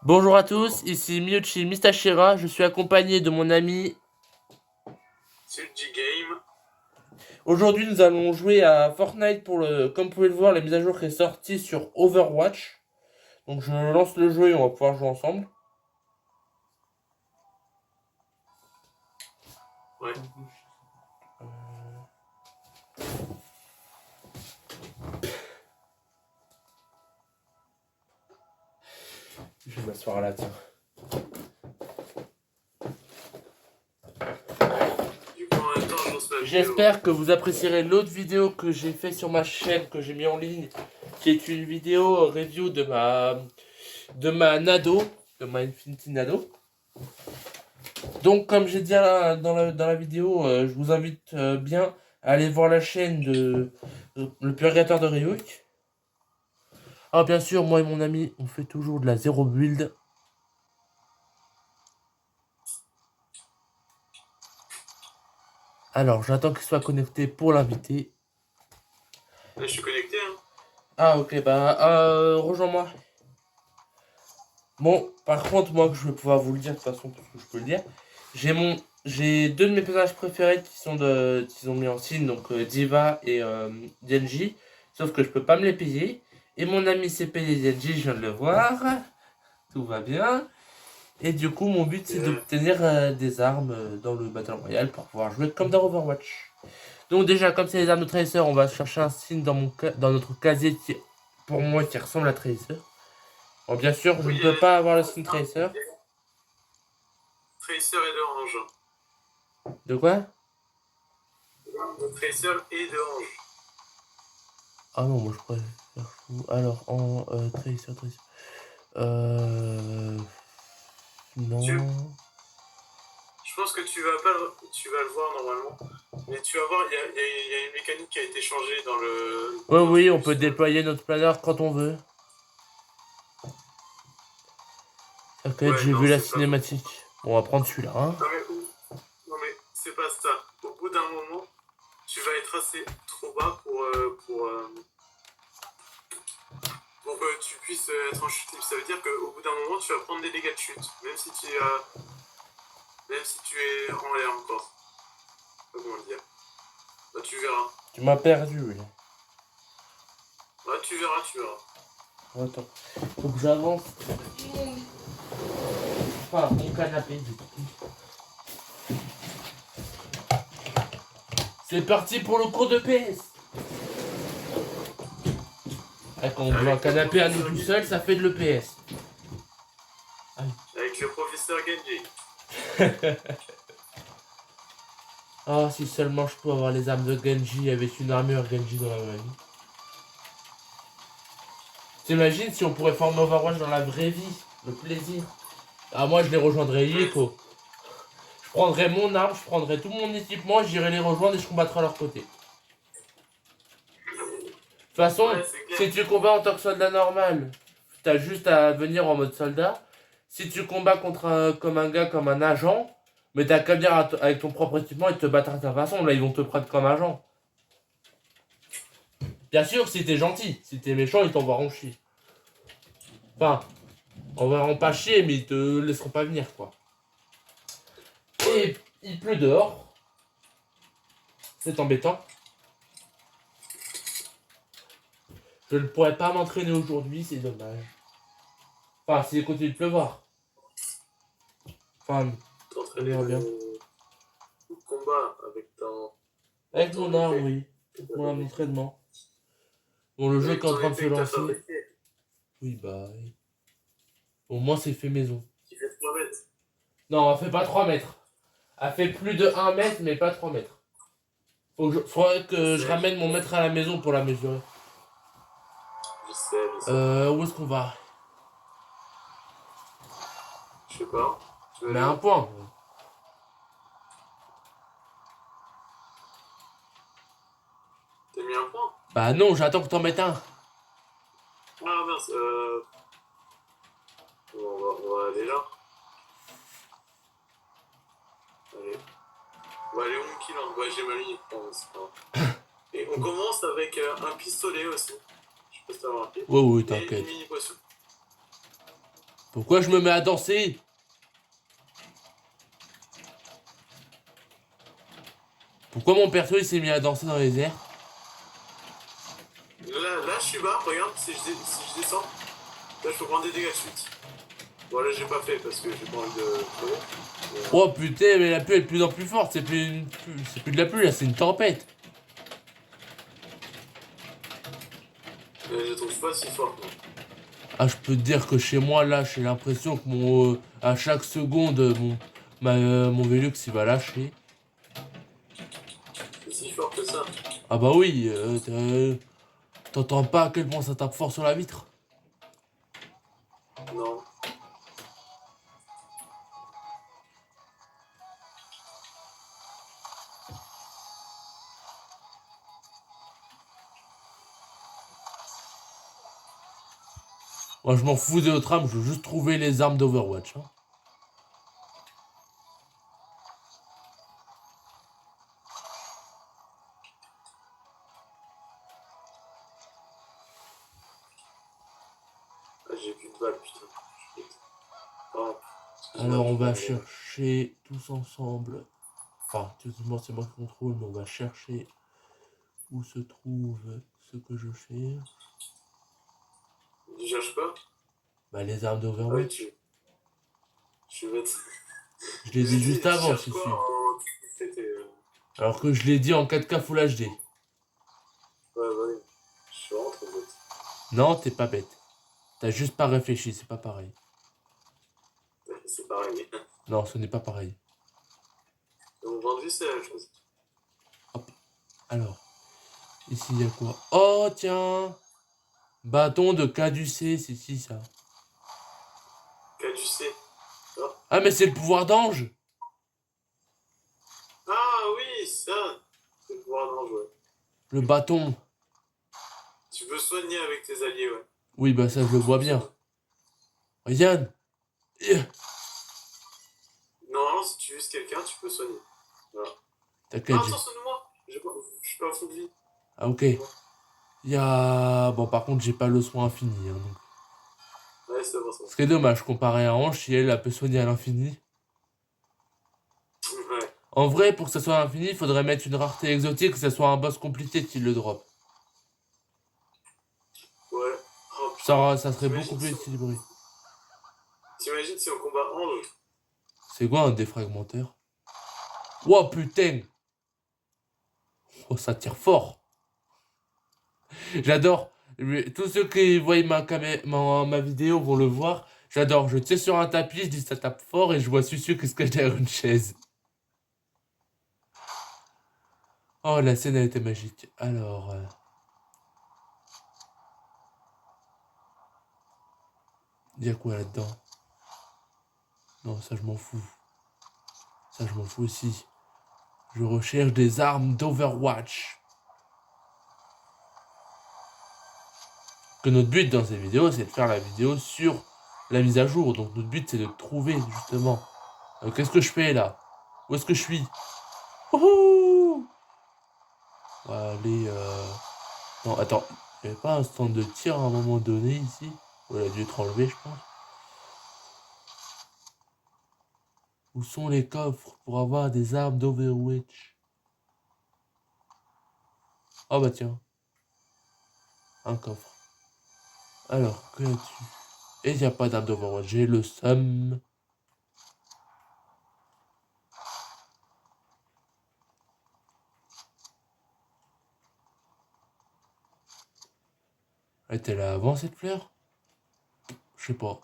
Bonjour à tous, ici Miyuchi Mistashira, je suis accompagné de mon ami. Sulji Game. Aujourd'hui nous allons jouer à Fortnite comme vous pouvez le voir, la mise à jour qui est sortie sur Overwatch. Donc je lance le jeu et on va pouvoir jouer ensemble. Ouais. Je vais m'asseoir là, tiens. J'espère que vous apprécierez l'autre vidéo que j'ai fait sur ma chaîne, que j'ai mis en ligne, qui est une vidéo review de ma Nado, de ma Infinity Nado. Donc comme j'ai dit dans la vidéo, je vous invite bien à aller voir la chaîne de le purgateur de Ryuk. Alors bien sûr, moi et mon ami, on fait toujours de la zéro build. Alors j'attends qu'il soit connecté pour l'inviter. Là, je suis connecté, hein. Ah ok, rejoins-moi. Bon, par contre, moi, je vais pouvoir vous le dire de toute façon, parce que je peux le dire. J'ai deux de mes personnages préférés qui ont mis en signe, donc Diva et Genji. Sauf que je peux pas me les payer. Et mon ami s'est payé Genji, je viens de le voir. Tout va bien. Et du coup, mon but, c'est d'obtenir des armes dans le Battle Royale pour pouvoir jouer comme dans Overwatch. Donc déjà, comme c'est les armes de Tracer, on va chercher un signe dans notre casier qui, pour moi, qui ressemble à Tracer. Bon, bien sûr, je ne peux pas avoir le skin Tracer. Tracer et de Orange. De quoi? De Tracer et de Orange. Ah non, moi je préfère fou. Alors, en Tracer. Non. Je pense que tu vas le voir normalement. Mais tu vas voir, il y a une mécanique qui a été changée dans le. Oui, on peut déployer notre planeur quand on veut. Ok, ouais, j'ai vu la cinématique. Bon, on va prendre celui-là. Hein. Non mais c'est pas ça. Au bout d'un moment, tu vas être assez trop bas pour que tu puisses être en chute libre. Ça veut dire qu'au bout d'un moment, tu vas prendre des dégâts de chute. Même si tu es en l'air encore. Comment le dire? Bah, tu verras. Tu m'as perdu, oui. Ouais, tu verras. Attends. Faut que j'avance. Enfin, mon canapé. C'est parti pour le cours de PS. Quand on veut un canapé à nous tout seul, ça fait de l'EPS. Avec le professeur Genji. Ah, si seulement je peux avoir les armes de Genji avec une armure Genji dans la vraie vie. T'imagines si on pourrait former Overwatch dans la vraie vie? Le plaisir. Ah, moi je les rejoindrais Yeko. Je prendrais mon arme, je prendrais tout mon équipement, j'irais les rejoindre et je combattrais à leur côté. De toute façon, si tu combats en tant que soldat normal, t'as juste à venir en mode soldat. Si tu combats comme un gars, comme un agent, mais t'as qu'à venir avec ton propre équipement et te battre à ta façon. Là, ils vont te prendre comme agent. Bien sûr, si t'es gentil. Si t'es méchant, ils t'envoieront chier. Enfin, on va en pas chier, mais ils te laisseront pas venir, quoi. Et il pleut dehors. C'est embêtant. Je ne pourrais pas m'entraîner aujourd'hui, c'est dommage. Enfin, s'il continue de pleuvoir. Enfin, t'entraîner bien. Combat avec ton... Avec mon arme, oui. Mon arme d'entraînement. Bon, le jeu qui est en train de se lancer. Oui, bah... Oui. Au moins, c'est fait maison. Qui fait 3 mètres. Non, elle fait pas 3 mètres. Elle fait plus de 1 mètre, mais pas 3 mètres. Faudrait que je ramène mon mètre à la maison pour la mesurer. Je sais. Où est-ce qu'on va? Je sais pas. Mais un point. T'as mis un point? Bah non, j'attends que t'en mettes un. Ah mince, on va aller là. Allez. On va aller où kill? Ouais, j'ai ma ligne. Et on commence avec un pistolet aussi. Je sais pas si t'as remarqué. Oui, t'inquiète. Et une mini poisson. Pourquoi je me mets à danser? Pourquoi mon perso il s'est mis à danser dans les airs? Là, je suis bas, regarde, si je descends, là, je peux prendre des dégâts de suite. Bon, là, j'ai pas fait parce que j'ai pas envie de crever. Oh putain, mais la pluie est de plus en plus forte. C'est plus de la pluie là, c'est une tempête. Mais je trouve pas si fort, non. Ah, je peux te dire que chez moi là, j'ai l'impression que à chaque seconde, mon Velux il va lâcher. C'est si fort que ça. Ah bah oui, t'entends pas à quel point ça tape fort sur la vitre? Non. Moi je m'en fous des autres armes, je veux juste trouver les armes d'Overwatch. Hein. Ah, j'ai plus de balles, putain. Pardon. Excuse-moi, Alors on j'ai va pas de- chercher tous ensemble. Enfin, techniquement c'est moi qui contrôle, mais on va chercher où se trouve ce que je cherche. Tu cherches pas? Bah les armes Ah oui, d'Overwatch. je vais mettre. Je l'ai dit J'ai dit, juste tu avant, cherches si quoi si. en. C'était. Alors que je l'ai dit en 4K Full HD. Ouais, bah oui. Je suis vraiment trop bête. Non, t'es pas bête. T'as juste pas réfléchi, c'est pas pareil. C'est pareil. Non, ce n'est pas pareil. Mon point de vue, c'est la même chose. Alors, ici il y a quoi? Oh tiens! Bâton de caducée, c'est si ça. Caducé. Ah. Ah mais c'est le pouvoir d'ange! Ah oui, ça. C'est le pouvoir d'ange, ouais. Le bâton. Tu peux soigner avec tes alliés, ouais. Oui, bah ça je le vois bien. Regarde! Normalement, si tu vises quelqu'un, tu peux soigner. Voilà. Ah, T'inquiète, attends, soigne-moi. Je suis pas à fond de vie. Ah ok. Il y a... Bon par contre j'ai pas le soin infini. Hein, donc. Ouais, c'est bon, ça. Ce qui est dommage comparé à Ange, si elle peut soigner à l'infini. Ouais. En vrai, pour que ça soit infini, il faudrait mettre une rareté exotique, que ça soit un boss compliqué qui le drop. Ouais. Oh putain. Ça serait beaucoup plus équilibré. T'imagines si on combat Ange? C'est quoi un défragmenteur? Oh putain! Oh ça tire fort! J'adore! Tous ceux qui voient ma vidéo vont le voir. J'adore, je tire sur un tapis, je dis ça tape fort et je vois Susu qui se cache derrière une chaise. Oh la scène a été magique. Alors... Il y a quoi là-dedans? Non, ça je m'en fous. Ça je m'en fous aussi. Je recherche des armes d'Overwatch. Que notre but dans ces vidéos, c'est de faire la vidéo sur la mise à jour. Donc notre but, c'est de trouver justement. Qu'est-ce que je fais là? Où est-ce que je suis? Wouhou! On va aller... Non, attends. Il n'y avait pas un stand de tir à un moment donné ici? Il a dû être enlevé, je pense. Où sont les coffres pour avoir des armes d'Overwatch? Oh bah tiens. Un coffre. Alors, que as-tu? Et il n'y a pas d'arme d'Overwatch. J'ai le seum. Elle était là avant cette fleur? Je sais pas.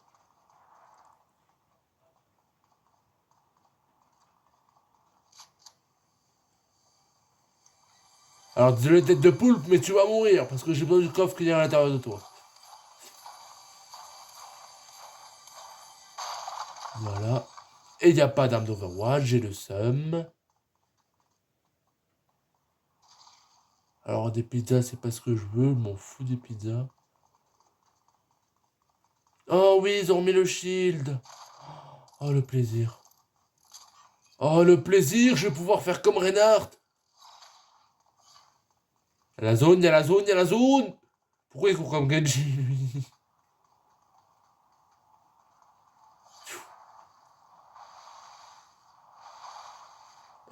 Alors désolé tête de poulpe, mais tu vas mourir parce que j'ai besoin du coffre qu'il y a à l'intérieur de toi. Voilà. Et il n'y a pas d'arme d'Overwatch, j'ai le seum. Alors des pizzas, c'est pas ce que je veux, je m'en fous des pizzas. Oh oui, ils ont remis le shield. Oh le plaisir. Oh le plaisir, je vais pouvoir faire comme Reinhardt. Il y a la zone, il y a la zone, il y a la zone. Pourquoi il court comme Genji, lui?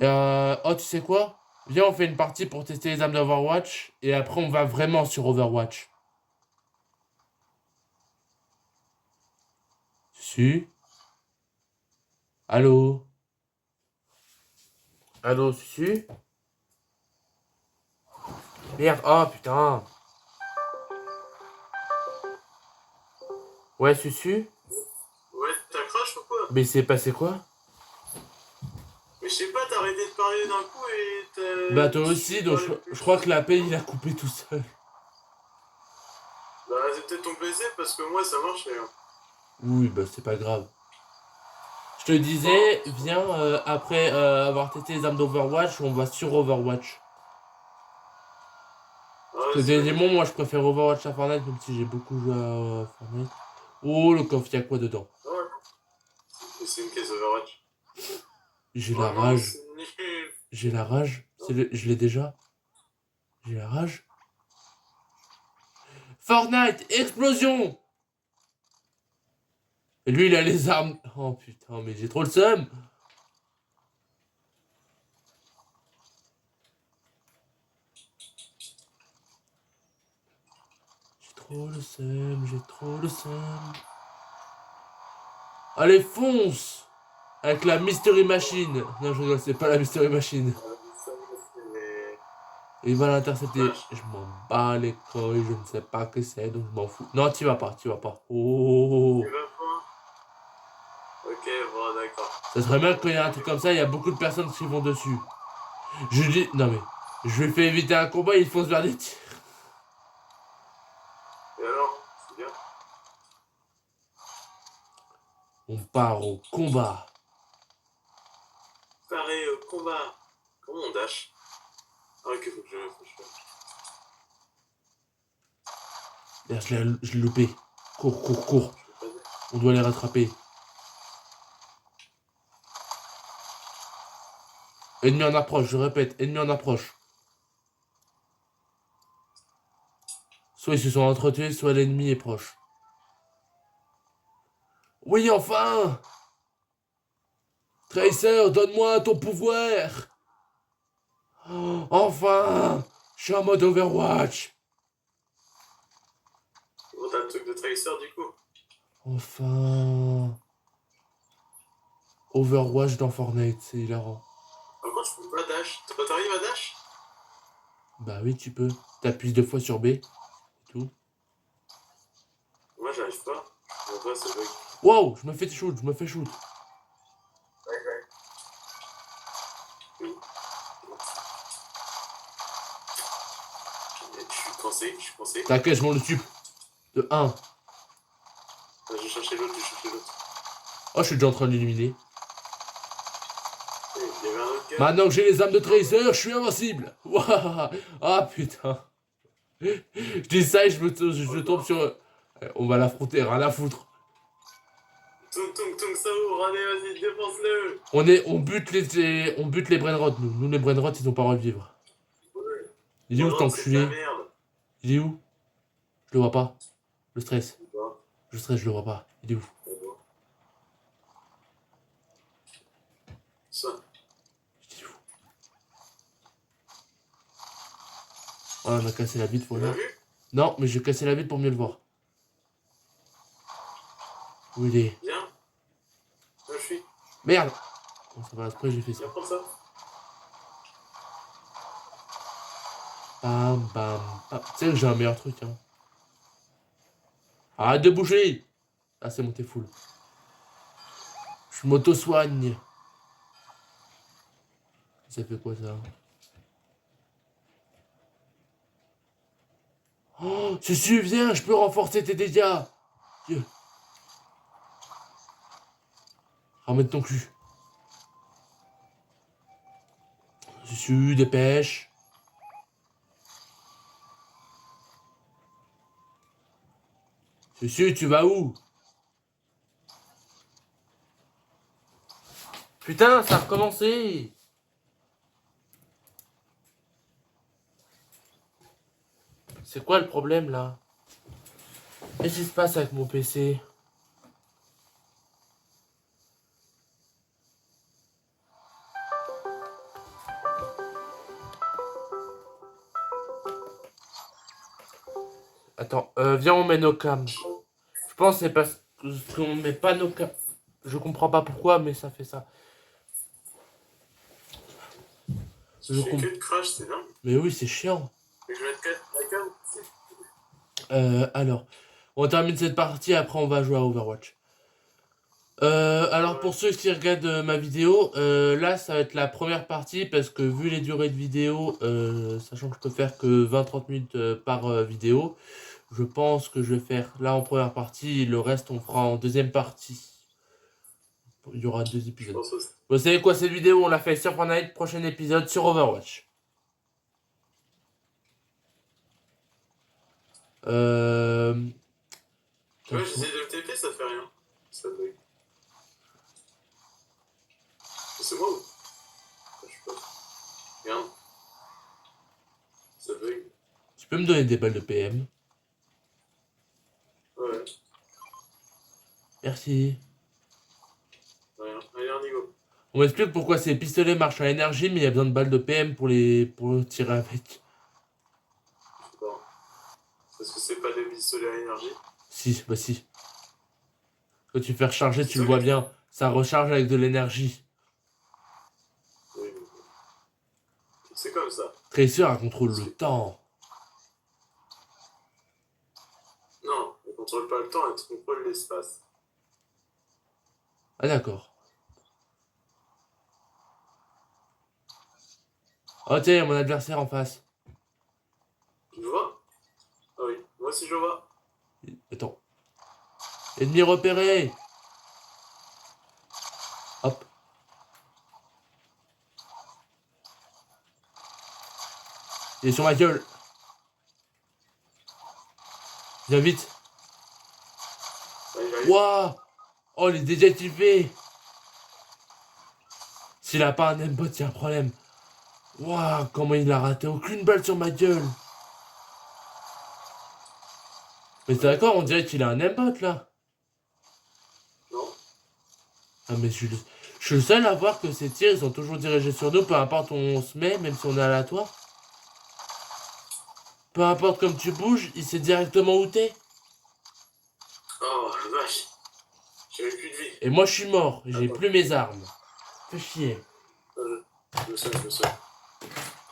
Oh, tu sais quoi? Viens, on fait une partie pour tester les armes d'Overwatch. Et après, on va vraiment sur Overwatch. Susu? Allô? Allô, Susu? Merde, oh putain. Ouais, Susu? Ouais, t'as crash ou quoi? Mais c'est passé quoi? Mais je sais pas, t'as arrêté de parler d'un coup et Bah, toi tu aussi, donc parlais plus. je crois que la paix, il a coupé tout seul. Bah, c'est peut-être ton PC parce que moi ça marchait. Hein. Oui, bah, c'est pas grave. Je te Bon, disais, viens, après avoir testé les armes d'Overwatch, on va sur Overwatch. Parce que vas-y, des vas-y. moi, je préfère Overwatch à Fortnite, même si j'ai beaucoup joué à Fortnite. Oh, le coffre, y'a quoi dedans? Ouais, c'est une caisse Overwatch. J'ai Oh la non, rage. c'est nul. J'ai la rage. Je l'ai déjà. J'ai la rage. Fortnite, explosion! Et lui, il a les armes. Oh putain, mais j'ai trop le seum. J'ai trop le seum, j'ai trop le seum. Allez, fonce! Avec la Mystery Machine. Non, je rigole, c'est pas la Mystery Machine. Ça, c'est Et il va l'intercepter. Flash. Je m'en bats les couilles, je ne sais pas que c'est, donc je m'en fous. Non, t'y vas pas, t'y vas pas. Oh, Tu vas pas? Ok, bon, d'accord. ça serait bien quand il y a un truc comme ça, il y a beaucoup de personnes qui vont dessus. Je lui dis, non mais, je lui fais éviter un combat, il faut se faire des tirs. Et alors? C'est bien? On part au combat. Pareil, combat. Comment on dash? Ah, ok, faut que je fasse. Merde, je l'ai loupé. Cours, cours, cours. Je fais pas dash. On doit les rattraper. Ennemi en approche, je répète, ennemi en approche. Soit ils se sont entretués, soit l'ennemi est proche. Oui, enfin! Tracer, donne-moi ton pouvoir! Oh, enfin! Je suis en mode Overwatch! Bon, t'as le truc de Tracer du coup. Enfin! Overwatch dans Fortnite, c'est hilarant. Par contre, je peux pas dash. Toi, t'arrives à dash? Bah oui, tu peux. T'appuies 2 fois sur B, et tout. Moi, j'arrive pas. Je vois pas ce bug. Wow, je me fais shoot, je me fais shoot. Ouais, ouais. Oui. Je suis coincé, je suis coincé. T'inquiète, je m'en le tue. De 1. Je cherchais l'autre, je cherchais l'autre. Oh, je suis déjà en train de l'éliminer. Il y avait un autre gars. Maintenant que j'ai les armes de Tracer, je suis invincible. Waouh. Ah putain. Je dis ça et je tombe sur... On va l'affronter, rien à foutre. Tung tung tung Sao, allez, vas-y, défonce-le. On bute les brainrots, nous. Nous, les brainrots, ils ont pas revivre. Ouais. Il est où, cet Brandon, c'est de la enculé? merde. Il est où? Je le vois pas. Je stresse. Ou pas? Je stresse, je le vois pas. Il est où? D'abord. Ça. Il est où? Oh, on a cassé la vitre, Tu l'as voilà. vu? Non, mais j'ai cassé la vitre pour mieux le voir. Où il est? Viens. Là, je suis. Merde! Bon, ça va, après j'ai fait ça. Viens prendre ça. Bam, bam, bam. Tu sais que j'ai un meilleur truc, hein. Arrête de bouger! Ah, c'est monté full. Je m'auto-soigne. Ça fait quoi, ça? Oh, Susu, viens, je peux renforcer tes dégâts! Dieu. Ramène ton cul. Susu, dépêche. Susu, tu vas où? Putain, ça a recommencé! C'est quoi le problème là? Qu'est-ce qui se passe avec mon PC? Attends, viens, on met nos cams. Je pense que c'est parce qu'on met pas nos cams. Je comprends pas pourquoi, mais ça fait ça. Tu fais que de crash, c'est dingue. Mais oui, c'est chiant. Et je vais mettre la cam. Alors, on termine cette partie, après on va jouer à Overwatch. Alors pour ceux qui regardent ma vidéo, là ça va être la première partie parce que vu les durées de vidéo, sachant que je peux faire que 20-30 minutes par vidéo, je pense que je vais faire là en première partie, le reste on fera en deuxième partie. Il y aura 2 épisodes. Vous savez quoi, cette vidéo on l'a fait sur Fortnite, prochain épisode sur Overwatch. Ouais, j'essaie de le TP, ça fait rien. Ça bug. C'est moi ou je sais pas. Regarde. Ça bug. Tu peux me donner des balles de PM? Ouais. Merci. Rien. Allez, on y go. On m'explique pourquoi ces pistolets marchent à énergie, mais il y a besoin de balles de PM pour le tirer avec. Bon. Parce que c'est pas des pistolets à énergie. Si, bah si. Quand tu fais recharger, tu le vois bien. Ça recharge avec de l'énergie. Oui. C'est comme ça. Tracer, elle contrôle le temps. Non, elle contrôle pas le temps, elle contrôle l'espace. Ah d'accord. Oh tiens, il y a mon adversaire en face. Tu le vois? Ah oui, moi aussi je le vois. Attends. Ennemi repéré. Hop. Il est sur ma gueule. Viens vite. Wouah. Oh, il est désactivé. S'il a pas un aimbot, il y a un problème. Wouah, comment il a raté aucune balle sur ma gueule. Mais t'es d'accord, on dirait qu'il a un aimbot là. Non. Ah mais je suis le seul à voir que ces tirs ils sont toujours dirigés sur nous, peu importe où on se met, même si on est aléatoire. Peu importe comme tu bouges, il sait directement où t'es. Oh la vache. J'avais plus de vie. Et moi je suis mort, j'ai plus mes armes. Fais chier. Je sais.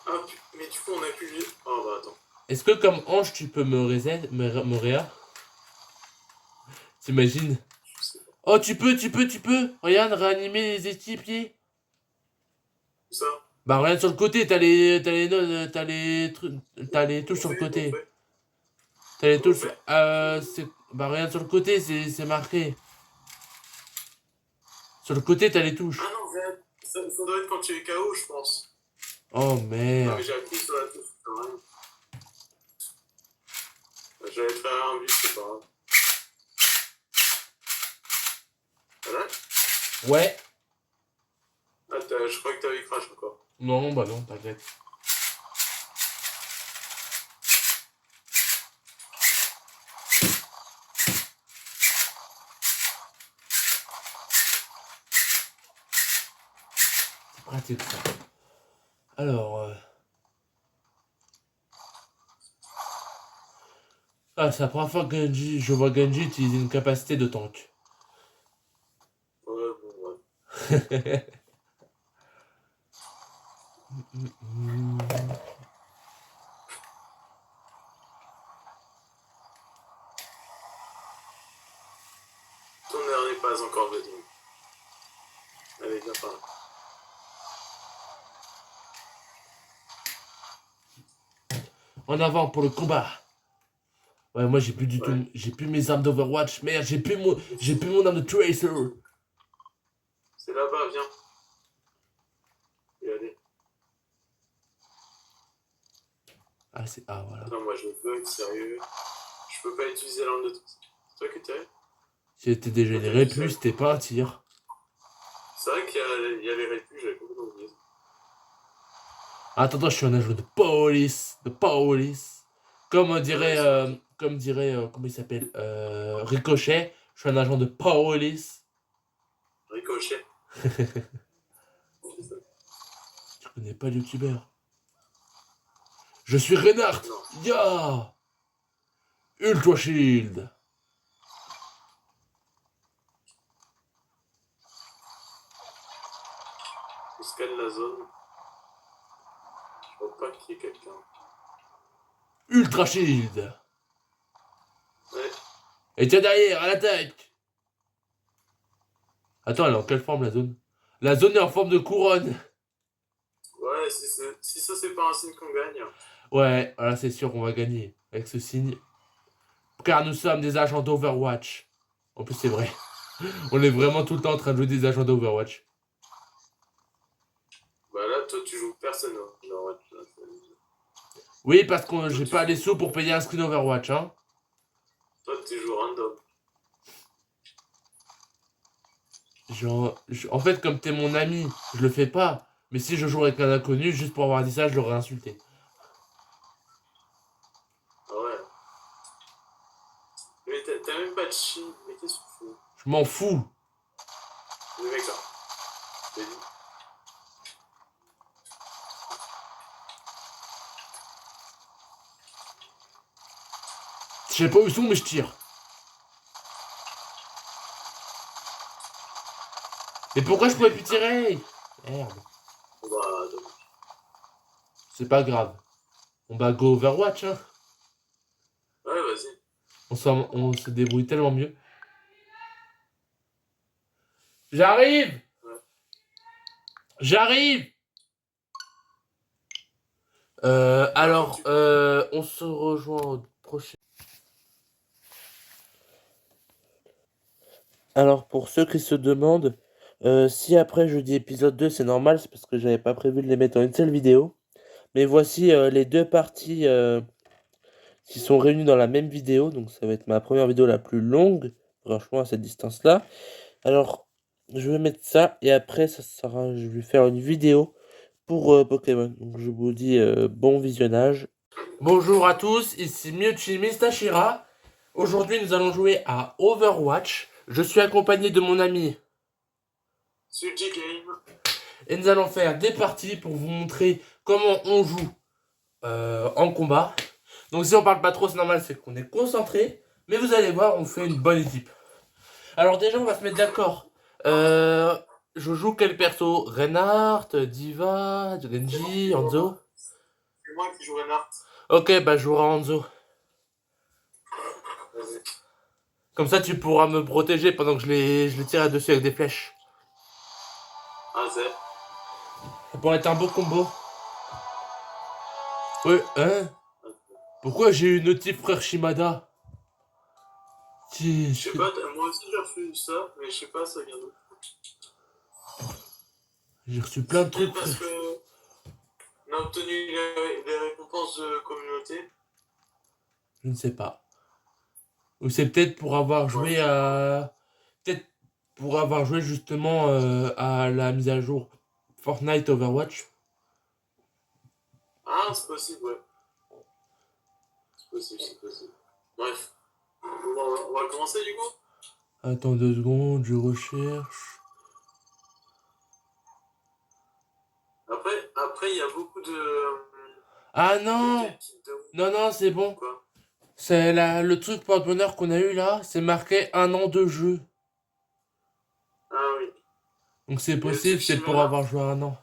Ah, mais du coup on a plus de vie. Oh bah attends. Est-ce que comme ange tu peux me reset, me réa? T'imagines? Je sais pas. Oh tu peux. Regarde, réanimer les équipiers. Où ça? Bah regarde sur le côté, t'as les touches sur le côté. T'as les touches. Bah regarde sur le côté, c'est marqué. Sur le côté, t'as les touches. Ah non, ça doit être quand tu es KO, je pense. Oh Ah merde. mais j'ai appuyé sur la touche, c'est pas grave. J'allais faire un but, c'est pas grave. Voilà. Ouais. Ah, je crois que t'avais crash encore. Non, bah non, t'inquiète. C'est pratique ça. Alors. Ah, c'est la première fois que je vois Genji utiliser une capacité de tank. Ouais, bon, ouais. Ton heure n'est pas encore venue. Allez, viens par là. En avant pour le combat. Ouais, moi j'ai plus du tout. J'ai plus mes armes d'Overwatch. Merde, j'ai plus mon arme de Tracer. C'est là-bas, viens. Et allez. Ah, c'est. Ah, voilà. Non, moi je bug, sérieux. Je peux pas utiliser l'arme de. C'est toi qui t'es. Si j'étais dégénéré, plus c'était pas un tir. C'est vrai qu'il y a les répus, j'avais complètement oublié. Attends, je suis un agent de police. De police. Comme dirait. Comment il s'appelle Ricochet. Je suis un agent de police. Ricochet. Tu connais pas le youtubeur? Je suis Reinhardt. Ya. Ultra Shield. Je scanne la zone. Je vois pas qu'il y ait quelqu'un. Ultra Shield. Ouais. Et tiens derrière, à l'attaque. Attends, elle est en quelle forme la zone? La zone est en forme de couronne. Ouais, si ça c'est pas un signe qu'on gagne. Ouais, voilà, c'est sûr qu'on va gagner avec ce signe. Car nous sommes des agents d'Overwatch. En plus, c'est vrai. On est vraiment tout le temps en train de jouer des agents d'Overwatch. Bah là, toi tu joues personne. Hein. Non, ouais, là, Oui, parce que j'ai pas les sous pour payer un screen Overwatch, hein. toi tu joues random. Genre, en fait, comme t'es mon ami, je le fais pas. Mais si je joue avec un inconnu, juste pour avoir dit ça, je l'aurais insulté. Ah ouais. Mais t'as même pas de chi. Mais qu'est-ce que tu fous? Je m'en fous. Le mec là. Je t'ai dit. Je sais pas où ils sont, mais je tire. Mais pourquoi je pouvais plus tirer? Merde. Bah, C'est pas grave. On va go Overwatch, hein. ouais, vas-y. On se débrouille tellement mieux. J'arrive! Ouais. J'arrive! Alors, on se rejoint au prochain. Alors, pour ceux qui se demandent, si après je dis épisode 2, c'est normal, c'est parce que j'avais pas prévu de les mettre en une seule vidéo. Mais voici les deux parties qui sont réunies dans la même vidéo. Donc, ça va être ma première vidéo la plus longue, franchement, à cette distance-là. Alors, je vais mettre ça et après, ça sera, je vais faire une vidéo pour Pokémon. Donc, je vous dis bon visionnage. Bonjour à tous, ici Mewtwo Mistashira. Aujourd'hui, nous allons jouer à Overwatch. Je suis accompagné de mon ami. Suji Game. Et nous allons faire des parties pour vous montrer comment on joue en combat. Donc si on parle pas trop, c'est normal, c'est qu'on est concentré. Mais vous allez voir, on fait une bonne équipe. Alors déjà, on va se mettre d'accord. Je joue quel perso? Reinhardt, Diva, Genji, Hanzo? C'est moi qui joue Reinhardt. Ok, bah je jouerai Hanzo. Vas-y. Comme ça, tu pourras me protéger pendant que je les tire dessus avec des flèches. Ah, c'est. Ça pourrait être un beau combo. Ouais, hein? Pourquoi j'ai eu notif frère Shimada? Je sais pas, moi aussi j'ai reçu ça, mais je sais pas, ça vient d'où. J'ai reçu plein de C'est trucs, peut-être parce frère. que on a obtenu les récompenses de communauté. Je ne sais pas. Ou c'est peut-être pour avoir joué à... Peut-être pour avoir joué justement à la mise à jour Fortnite Overwatch. Ah, c'est possible, ouais. C'est possible, c'est possible. Bref. On va commencer du coup. Attends 2 secondes, je recherche. Après, il y a beaucoup de. Ah non! Non, non, c'est bon. Quoi? C'est le truc porte-bonheur qu'on a eu là, c'est marqué 1 an de jeu. Ah oui. Donc c'est Et le possible, c'est pour Tsushima. avoir joué 1 an.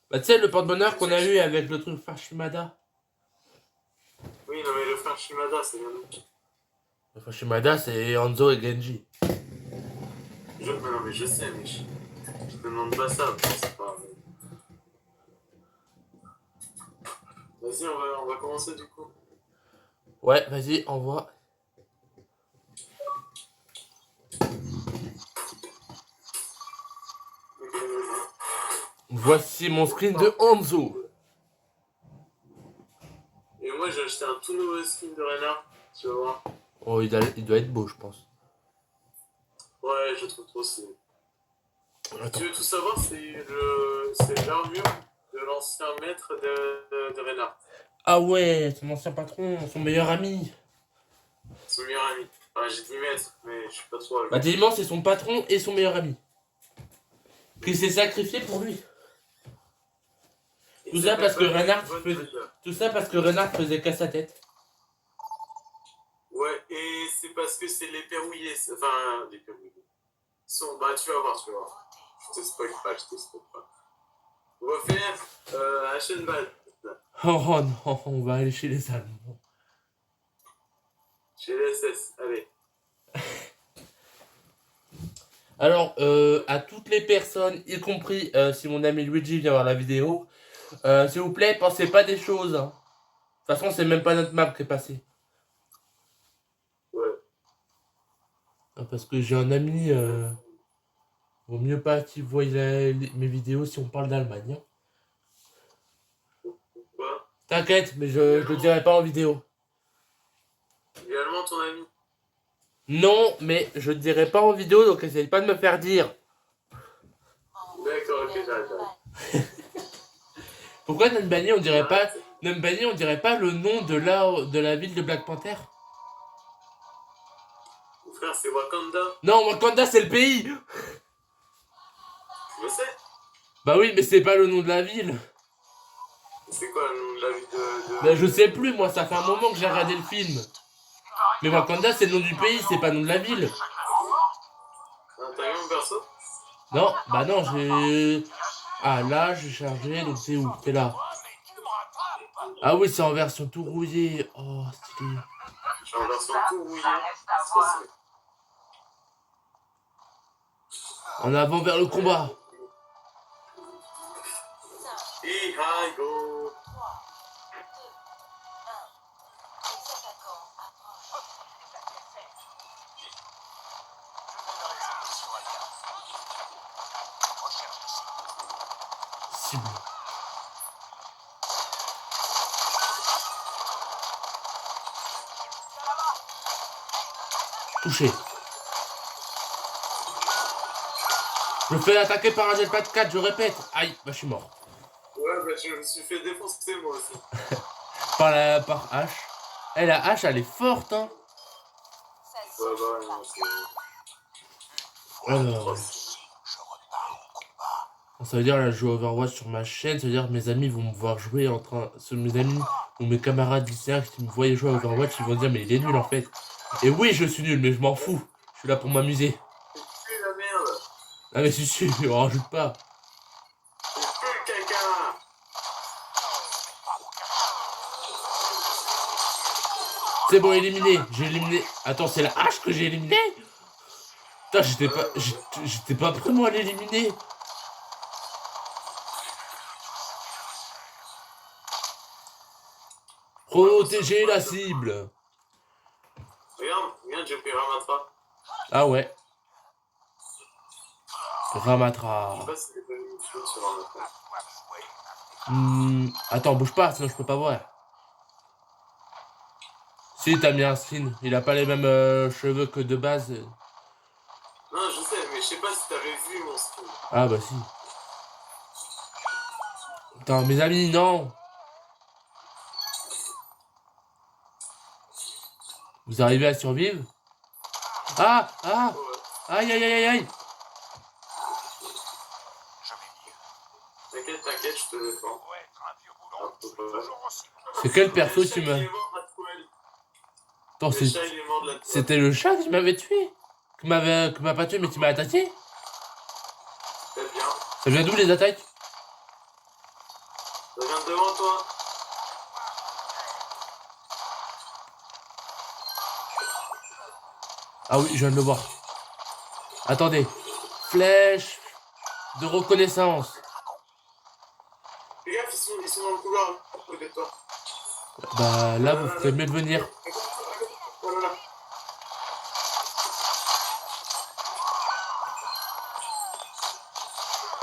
Bah tu sais, le porte-bonheur qu'on a eu avec le truc Fashimada. Oui, non, mais le frère Shimada, c'est bien nous. Le Fashimada, c'est Hanzo et Genji. Non, mais je sais, mais je te demande pas ça, c'est pas. Vas-y, on va commencer du coup. Ouais, vas-y, envoie. Voici mon screen de Hanzo. Et moi, j'ai acheté un tout nouveau skin de Reinhardt, tu vas voir. Oh, il doit être beau, je pense. Ouais, je trouve trop stylé. Attends. Tu veux tout savoir, c'est l'armure de l'ancien maître de Reinhardt. Ah ouais, son ancien patron, son meilleur ami. Son meilleur ami. Enfin, j'ai dit maître, mais je suis pas trop. Bah Dément, c'est son patron et son meilleur ami. Qui s'est sacrifié pour lui. Tout ça parce que Reinhardt faisait casse sa tête. Ouais, et c'est parce que c'est les verrouillés. Enfin, les verrouillés. Bah, tu vas voir, tu vas voir. Je te spoil pas, je te spoil pas. On va faire Aschenball. Oh non, on va aller chez les Allemands. Chez les SS, allez. Alors, à toutes les personnes, y compris si mon ami Luigi vient voir la vidéo, s'il vous plaît, pensez pas des choses. Hein. De toute façon, c'est même pas notre map qui est passée. Ouais. Parce que j'ai un ami, vaut mieux pas qu'il voie mes vidéos si on parle d'Allemagne. Hein. Quoi? T'inquiète, mais je le dirai pas en vidéo. Également ton ami. Non, mais je le dirai pas en vidéo, donc essaye pas de me faire dire. D'accord, ok, j'arrête. Pourquoi Numbani, on dirait pas Numbani, on dirait pas le nom de la ville de Black Panther? Frère, c'est Wakanda. Non, Wakanda, c'est le pays. Je sais. Bah oui, mais c'est pas le nom de la ville. C'est quoi le nom de la ville de... Bah je sais plus, moi, ça fait un moment que j'ai regardé le film. Mais Wakanda, c'est le nom du pays, c'est pas le nom de la ville. T'as vu mon perso? Non, bah non, j'ai... Ah là, j'ai chargé, donc c'est où? C'est là. Ah oui, c'est en version tout rouillé. Oh, stylé. Je suis en version tout rouillée. En avant vers le combat. Et hi go. Cible. Touché. Je me fais attaquer par un jetpack 4, je répète. Aïe, bah je suis mort. Ouais, bah je me suis fait défoncer moi aussi. par H. Eh, la H, elle est forte, hein. Ouais, bah non, c'est... Alors... Ça veut dire là je joue Overwatch sur ma chaîne, ça veut dire que mes amis vont me voir jouer en train. Mes amis ou mes camarades lycéens qui me voyaient jouer à Overwatch, ils vont dire mais il est nul en fait. Et oui je suis nul mais je m'en fous. Je suis là pour m'amuser. C'est la merde. Ah mais si si, on rajoute pas. C'est plus caca. C'est bon éliminé, j'ai éliminé. Attends c'est la hache que j'ai éliminé. Putain j'étais pas prêt moi à l'éliminer. Protéger la cible. Regarde, j'ai pris Ramatra. Ah ouais. Ramatra. Je sais pas si t'es pas mis une chose sur Ramatra. Attends, bouge pas, sinon je peux pas voir. Si, t'as mis un skin. Il a pas les mêmes cheveux que de base. Non, je sais, mais je sais pas si t'avais vu mon skin. Ah bah si. Attends, mes amis, non. Vous arrivez à survivre? Ah! Ah! Aïe aïe aïe aïe aïe! T'inquiète, t'inquiète, je te défends. C'est quel perso tu m'as... Attends, c'était le chat qui m'avait tué? Qui m'a pas tué mais qui m'a attaqué? C'est bien. Ça vient d'où les attaques? Ça vient devant toi. Ah oui, je viens de le voir. Attendez. Flèche de reconnaissance. Les gars, ils sont dans le couloir, à côté de toi. Bah là, vous ferez mieux de venir. Voilà.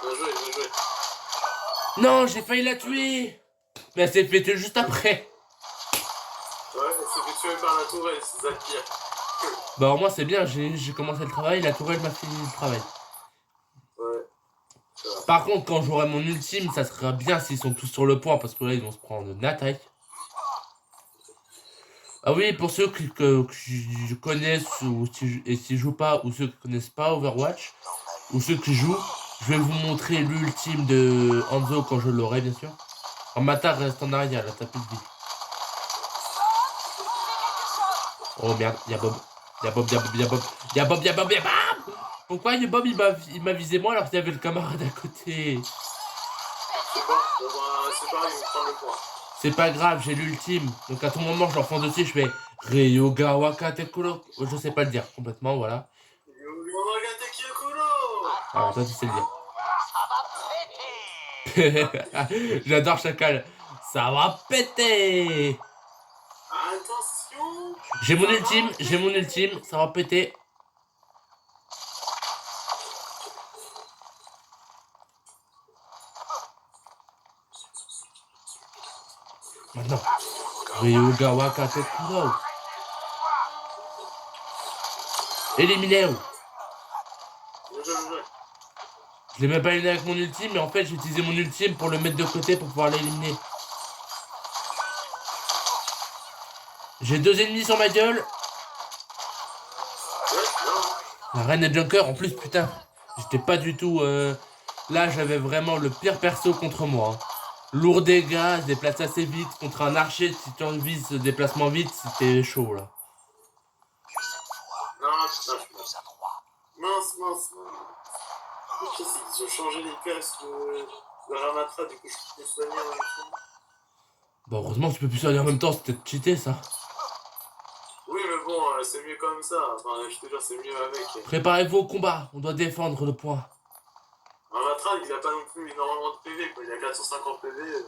Bien joué, bien joué. Non, j'ai failli la tuer. Mais elle s'est fait tuer juste après. Ouais, elle s'est fait tuer par la tourelle, c'est ça le pire. Bah au moins c'est bien, j'ai commencé le travail, la tourelle m'a fini le travail. Ouais. Par contre, quand j'aurai mon ultime, ça sera bien s'ils sont tous sur le point, parce que là, ils vont se prendre une attaque. Ah oui, pour ceux qui connaissent ou qui jouent pas, ou ceux qui connaissent pas Overwatch, ou ceux qui jouent, je vais vous montrer l'ultime de Hanzo quand je l'aurai, bien sûr. Mata reste en arrière, là, t'as plus de vie. Oh merde, y'a Bob. Y'a Bob, y'a Bob, y'a Bob. Y'a Bob, y'a Bob, y'a Bob. Pourquoi Bob il m'a visé moi alors qu'il y avait le camarade à côté? Je sais pas. Bon bah c'est pareil, on prend le point. C'est pas grave, j'ai l'ultime. Donc à tout moment, je leur fonce dessus, je fais Ryoga Wakate Kuro. Je sais pas le dire complètement, voilà. Alors toi, tu sais le dire. J'adore Chacal. Ça va péter. Attention. J'ai mon ultime, ça va péter. Maintenant. Ryoga Wakate Kuro. Éliminé. Je l'ai même pas éliminé avec mon ultime, mais en fait j'ai utilisé mon ultime pour le mettre de côté pour pouvoir l'éliminer. J'ai 2 ennemis sur ma gueule. La reine et Junker en plus, putain. J'étais pas du tout... Là j'avais vraiment le pire perso contre moi. Hein. Lourd dégâts, se déplace assez vite. Contre un archer, si tu envies ce déplacement vite, c'était chaud là. Mince. Ils ont changé les classes de Ramatra, du coup je peux soigner en même temps. Bon, heureusement que tu peux plus soigner en même temps, c'était cheaté ça. Oui, mais bon, c'est mieux comme ça. Enfin, je te jure, c'est mieux avec. Préparez-vous au combat, on doit défendre le point. Ramatra, il a pas non plus énormément de PV, quoi. Il a 450 PV.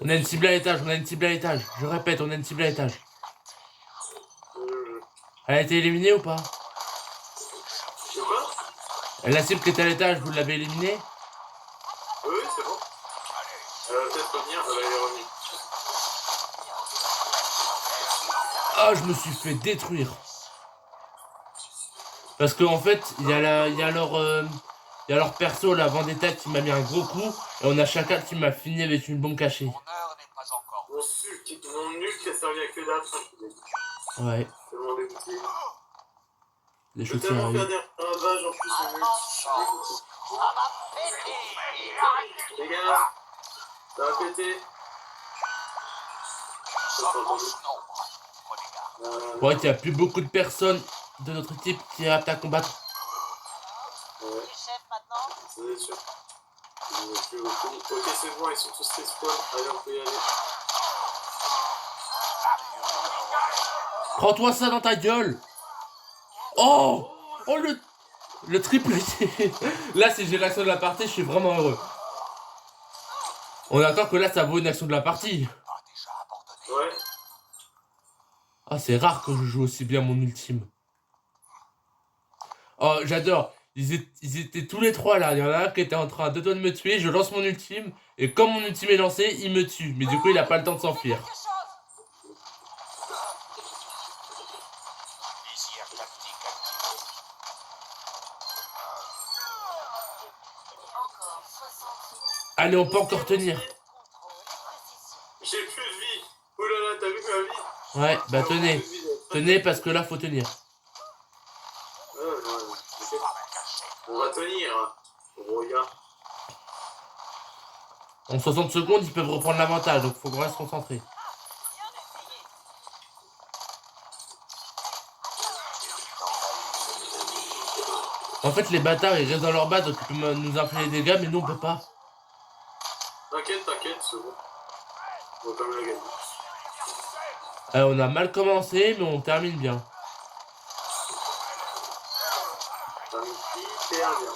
On a une cible à l'étage, on a une cible à l'étage. Je répète, on a une cible à l'étage. Elle a été éliminée ou pas? La cible qui était à l'étage, vous l'avez éliminée? Oui, c'est bon. Elle va peut-être revenir, elle est revenue. Ah, je me suis fait détruire. Parce qu'en fait, il y a leur perso, la Vendetta, qui m'a mis un gros coup. Et on a Chacal qui m'a fini avec une bombe cachée. Mon nul qui a servi à que dalle. Ouais. Tellement dégoûté. Les Je choses peux tellement faire arrivent. des ravages en plus en nul. Les gars, ça va péter. Ouais, il n'y a plus beaucoup de personnes de notre équipe qui est apte à combattre. Ouais. C'est sûr. Ok, c'est bon, ils sont tous respawn. Allez, on peut y aller. Prends-toi ça dans ta gueule. Oh, oh le triple. Là, si j'ai l'action de la partie, je suis vraiment heureux. On est d'accord que là, ça vaut une action de la partie. Ouais. Ah, c'est rare que je joue aussi bien mon ultime. Oh, j'adore. Ils étaient tous les trois là. Il y en a un qui était en train de me tuer. Je lance mon ultime. Et comme mon ultime est lancé, il me tue. Mais du coup, il a pas le temps de s'enfuir. Allez, on peut encore tenir. J'ai plus de vie. Oh là là, t'as vu ma vie? Ouais, bah tenez. Tenez parce que là, faut tenir. On va tenir. Regarde. En 60 secondes, ils peuvent reprendre l'avantage. Donc, faut qu'on reste concentré. En fait, les bâtards, ils restent dans leur base. Donc, ils peuvent nous infliger des dégâts. Mais nous, on peut pas. T'inquiète, c'est bon. On va quand même la gagner. On a mal commencé, mais on termine bien. On termine hyper bien.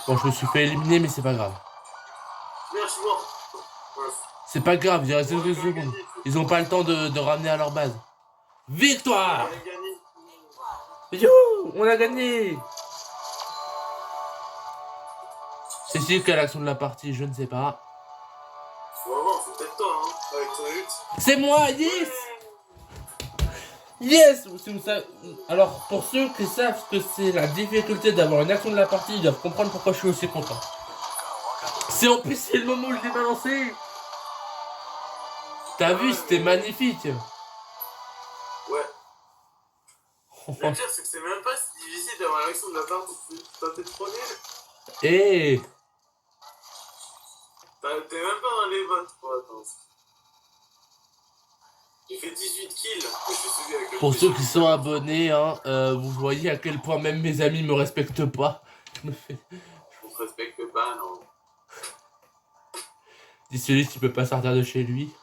Bon, je me suis fait éliminer, mais c'est pas grave. Merci, mort. C'est pas grave, il reste 2 secondes. Ils ont pas le temps de ramener à leur base. Victoire! Yo! On a gagné! C'est sûr quelle action de la partie, je ne sais pas. Vraiment, c'est peut-être toi, hein, avec ton ult. C'est moi, yes! Yes! Alors, pour ceux qui savent ce que c'est la difficulté d'avoir une action de la partie, ils doivent comprendre pourquoi je suis aussi content. C'est en plus, c'est le moment où je l'ai balancé! T'as vu, c'était magnifique! Ouais. Le pire, c'est que c'est même pas si difficile d'avoir l'action de la partie. T'es trop nul. Et T'es même pas dans les votes, quoi. Attends. J'ai fait 18 kills. Je suis celui avec le pour plus ceux de qui kills. sont abonnés, hein, vous voyez à quel point même mes amis me respectent pas. Je me fais... On se respecte pas, non. Dis celui qui peut pas sortir de chez lui.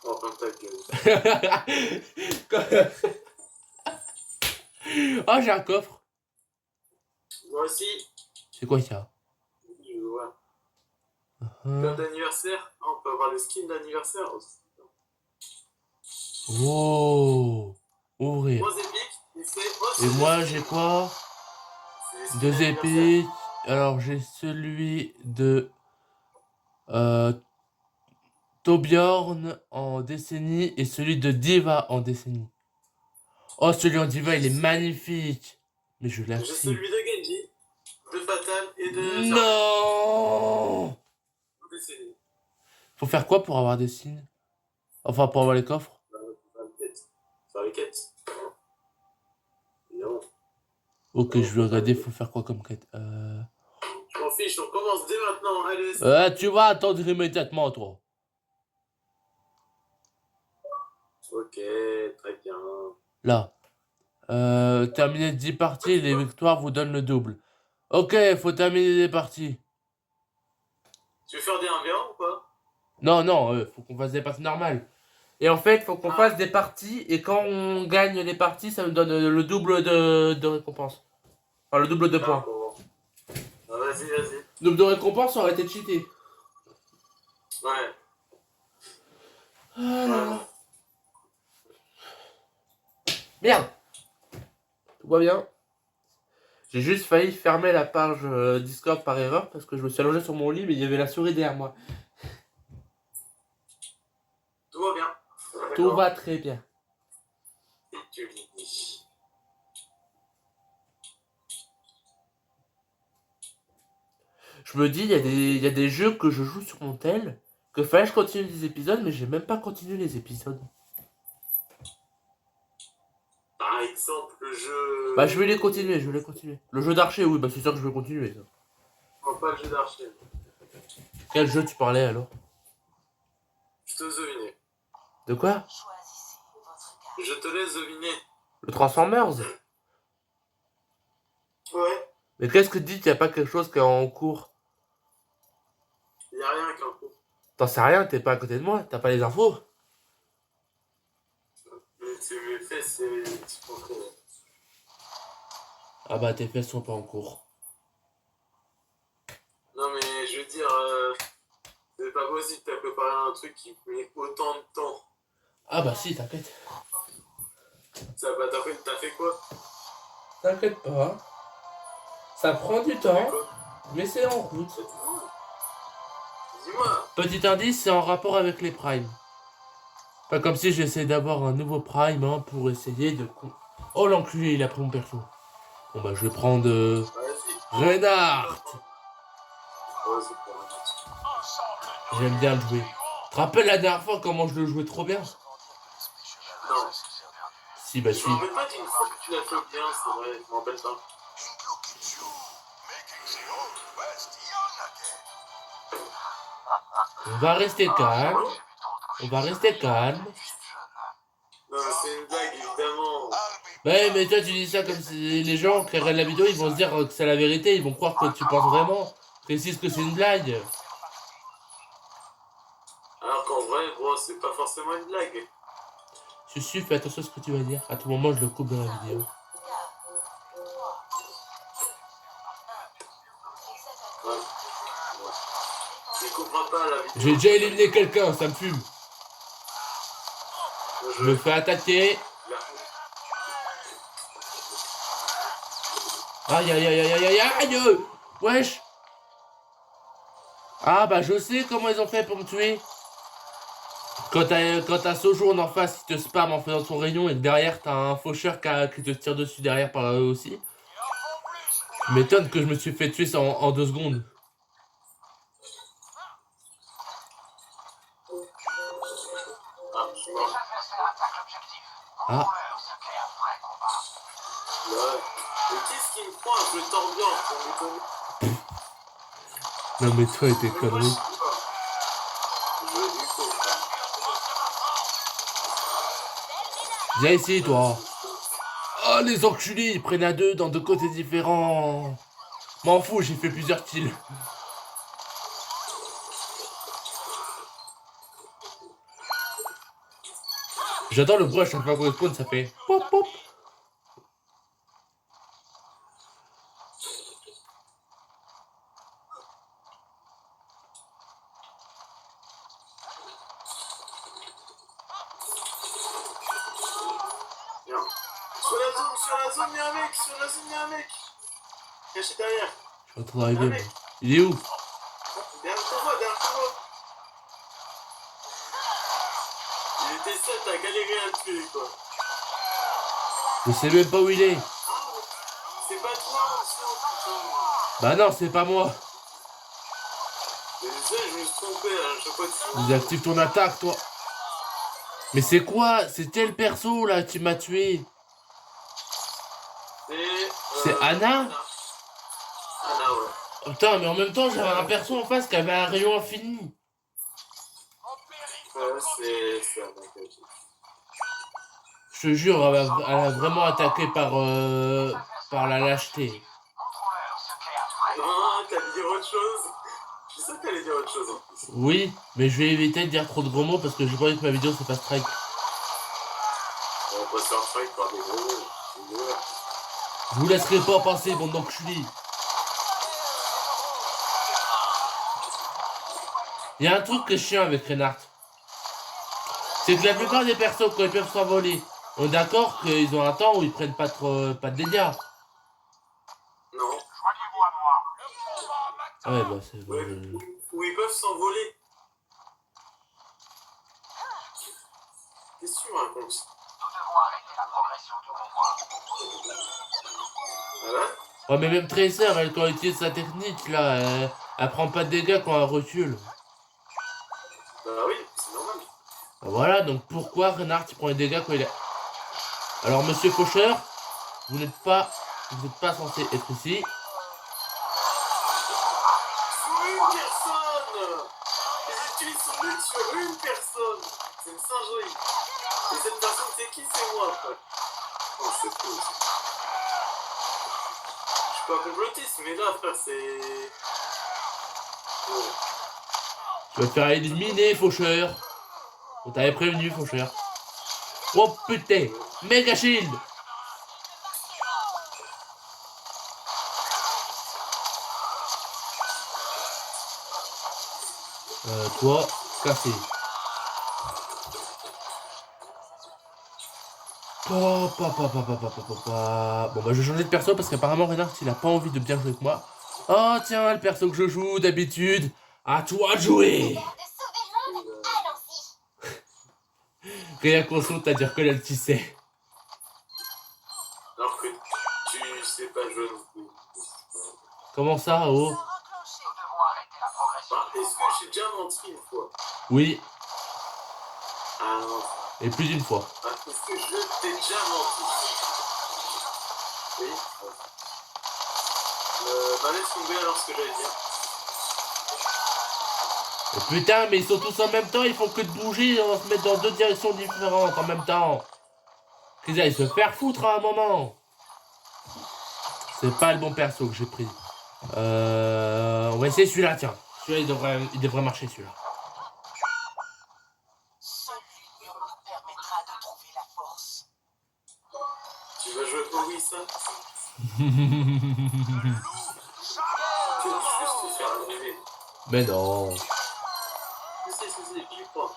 Oh, comme ta gueule. Oh, j'ai un coffre. Moi aussi. C'est quoi ça? Je vois. Comme d'anniversaire. Ah, on peut avoir des skins d'anniversaire aussi. Oh, ouvrir. Rose épique. Et moi, j'ai quoi? 2 épiques. Alors, j'ai celui de Torbjorn en décennie et celui de Diva en décennie. Oh, celui en Diva, il est magnifique. Mais je l'ai J'ai appris. celui de Genji, de Fatal et de... Non. Faut faire quoi pour avoir des signes? Enfin, pour avoir les coffres? Faire les quêtes. Non. Ok, je vais regarder, faut faire quoi comme quête? Je m'en fiche, on commence dès maintenant. Allez, Tu vas attendre immédiatement, toi. Ok, très bien. Là. Terminer 10 parties, les victoires vous donnent le double. Ok, faut terminer des parties. Tu veux faire des 1v1 ou pas? Non, non, faut qu'on fasse des parties normales. Et en fait, faut qu'on fasse des parties, et quand on gagne les parties, ça nous donne le double de récompense. Enfin, le double de points. Bon. Ah, vas-y, vas-y. Double de récompense, ça aurait été cheaté. Ouais. Ah. Merde. Tout va bien. J'ai juste failli fermer la page Discord par erreur parce que je me suis allongé sur mon lit mais il y avait la souris derrière moi. Tout va bien. Tout va très bien. Et tu lui dis. Je me dis, il y a des jeux que je joue sur mon tel, que fallait que je continue les épisodes, mais j'ai même pas continué les épisodes. Par exemple, le jeu... Bah je vais les continuer, Le jeu d'archer, oui, bah c'est sûr que je vais continuer. Ça. Non, pas le jeu d'archer. Quel jeu tu parlais alors? Je te deviner. De quoi? Je te laisse deviner. Le Transformers? Ouais. Mais qu'est-ce que tu dis qu'il n'y a pas quelque chose qui est en cours? Y a rien qu'un coup. T'en sais rien, t'es pas à côté de moi, t'as pas les infos? Mais mes fesses, c'est pas trop. Ah bah tes fesses sont pas en cours. Non mais je veux dire, c'est pas possible, t'as préparé un truc qui met autant de temps. Ah bah si, t'inquiète. T'as fait quoi? T'inquiète pas. Ça prend du temps, mais c'est en route. Dis-moi. Petit indice, c'est en rapport avec les primes. Pas comme si j'essaie d'avoir un nouveau prime hein, pour essayer de... Oh l'enculé, il a pris mon perso. Bon bah je vais prendre... Reinhardt. J'aime bien le jouer. Tu te rappelles la dernière fois comment je le jouais trop bien? Non. Si bah si. Je me rappelle pas d'une fois que tu l'as fait bien, c'est vrai, je me rappelle pas. On va rester calme. On va rester calme. Non mais c'est une blague évidemment. Ouais mais toi tu dis ça comme si les gens qui regardent la vidéo ils vont se dire que c'est la vérité, ils vont croire que tu penses vraiment. Précise que c'est une blague. Alors qu'en vrai, gros, c'est pas forcément une blague. Susu, fais attention à ce que tu vas dire. À tout moment je le coupe dans la vidéo. Ouais. Tu comprends pas la vidéo. J'ai déjà éliminé quelqu'un, ça me fume. Je me fais attaquer. Aïe aïe aïe aïe aïe aïe aïe. Wesh. Ah bah je sais comment ils ont fait pour me tuer. Quand t'as Sojourn en face qui te spam en faisant son rayon et que derrière t'as un faucheur qui te tire dessus derrière par là aussi. Je m'étonne que je me suis fait tuer ça en 2 secondes. Ah, je suis mort. Ah, Ouais. Mais qu'est-ce qui me prend un peu tordant pour m'étonner? non mais toi et tes Mais moi, je conneries. sais pas. Je veux du coup. Viens ici toi. Oh les enculés, ils prennent à 2 dans 2 côtés différents. M'en fous, j'ai fait plusieurs kills. J'adore le bruit à chaque fois qu'on spawn, ça fait pop pop. Viens. Sur la zone, y'a un mec. Sur la zone, y'a un mec. Caché derrière. Je suis en train d'arriver moi. Il est où? Derrière toi, derrière toi. Il était seul, t'as galéré à le tuer, quoi. Je sais même pas où il est. C'est pas toi, putain. Bah non, c'est pas moi. Désolé, je me suis trompé, hein. Je sais pas si... Désactive ton attaque, toi. Mais c'est quoi? C'est quel perso là qui m'a tué? C'est Anna? Anna, ouais. Oh, putain, mais en même temps, j'avais un perso en face qui avait un rayon infini. C'est Anna, ok. Je te jure, elle a vraiment attaqué par la lâcheté. Non, t'allais dire autre chose. Je sais que t'allais dire autre chose en plus. Oui, mais je vais éviter de dire trop de gros mots parce que j'ai pas envie que ma vidéo se fasse strike. On va se faire fight par des gros mots. Je vous laisserai pas passer, bande d'enculés. Il y a un truc que je chiant avec Reinhardt. C'est que la plupart des persos, quand ils peuvent s'envoler, on est d'accord qu'ils ont un temps où ils prennent pas de dégâts. Non. Ah ouais, bah c'est bon. Ouais, où ils peuvent s'envoler. Qu'est-ce que tu me racontes? Voilà. Ouais, mais même Tracer, elle, quand elle utilise sa technique, là, elle prend pas de dégâts quand elle recule. Bah oui, c'est normal. Bah voilà, donc pourquoi Reinhardt il prend les dégâts quand il est... Alors, monsieur Faucheur, vous n'êtes pas censé être ici. Sur une personne. Ils utilisent son but sur une personne. C'est une singerie. Et cette personne, c'est qui? C'est moi, frère. Oh, c'est cool. Je suis pas complotiste, mais là, frère, c'est... Oh. Tu vas te faire éliminer, Faucheur. On t'avait prévenu, Faucheur. Oh putain, méga shield. Toi, cassé. Bon bah je vais changer de perso parce qu'apparemment Reinhardt il a pas envie de bien jouer avec moi. Oh tiens, le perso que je joue d'habitude. À toi de jouer. Rien qu'on saute à dire que là tu sais. Alors que tu sais pas jouer non plus. Comment ça, oh? Bah, est-ce que j'ai déjà menti une fois? Oui, Ah non. et plus d'une fois. Ah, est-ce que je t'ai déjà menti? Oui. Bah laisse tomber alors ce que j'allais dire. Oh, putain, mais ils sont tous en même temps, ils font que de bouger, on va se mettre dans 2 directions différentes en même temps. Qu'ils aillent se faire foutre à un moment. C'est pas le bon perso que j'ai pris. On va essayer celui-là, tiens. Celui-là, il devrait marcher, celui-là. Tu vas jouer pour oui, ça? Tu veux juste te faire rêver. Mais non. Si, j'y crois.